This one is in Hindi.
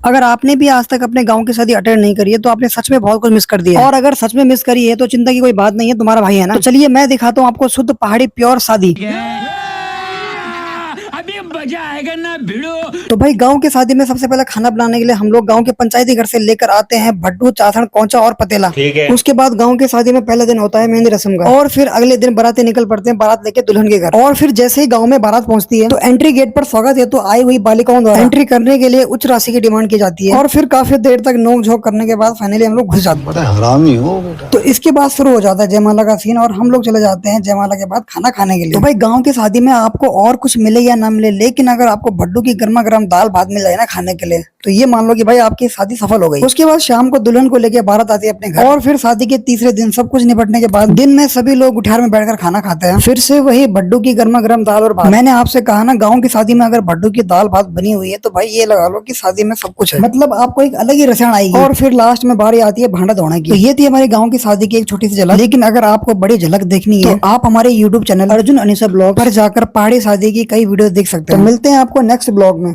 अगर आपने भी आज तक अपने गांव की शादी अटेंड नहीं करी है तो आपने सच में बहुत कुछ मिस कर दिया है। और अगर सच में मिस करी है तो चिंता की कोई बात नहीं है, तुम्हारा भाई है ना। तो चलिए मैं दिखाता हूँ आपको शुद्ध पहाड़ी प्योर शादी। अभी मजा आएगा ना भिड़ो। तो भाई गांव की शादी में सबसे पहले खाना बनाने के लिए हम लोग गांव के पंचायती घर से लेकर आते हैं भट्टू, चासण, कौचा और पतेला। ठीक है। उसके बाद गांव की शादी में पहले दिन होता है मेहंदी रस्म का, और फिर अगले दिन बाराती निकल पड़ते हैं बारात लेके दुल्हन के घर। और फिर जैसे ही गांव में बारात पहुंचती है तो एंट्री गेट पर स्वागत हेतु आई हुई बालिकाओं द्वारा एंट्री करने के लिए उच्च राशि की डिमांड की जाती है। और फिर काफी देर तक नोक झोंक करने के बाद फाइनली हम लोग घुस जाते हैं। हरामी हो बेटा। तो इसके बाद शुरू हो जाता है जयमाला का सीन और हम लोग चले जाते हैं जयमाला के बाद खाना खाने के लिए। तो भाई गांव की शादी में आपको और कुछ मिले या ना मिले, लेकिन अगर आपको भड्डू की गर्मा गर्म दाल भात मिल जाए ना खाने के लिए तो ये मान लो कि भाई आपकी शादी सफल हो गई। उसके बाद शाम को दुल्हन को लेके बारात आती है अपने घर, और फिर शादी के तीसरे दिन सब कुछ निपटने के बाद दिन में सभी लोग उठार में बैठकर खाना खाते हैं। फिर से वही भड्डू की गर्मा गर्म दाल और भात। मैंने आपसे कहा ना गाँव की शादी में अगर भड्डू की दाल भात बनी हुई है तो भाई ये लगा लो कि शादी में सब कुछ है, मतलब आपको एक अलग ही रसण आएगी। और फिर लास्ट में बारी आती है भांडा धोने की। तो ये थी हमारे गाँव की शादी की एक छोटी सी झलक। लेकिन अगर आपको बड़ी झलक देखनी है तो आप हमारे YouTube channel Arjun Anisha blog पर जाकर पहाड़ी शादी की कई वीडियो देख सकते हैं। तो मिलते हैं आपको नेक्स्ट ब्लॉग में।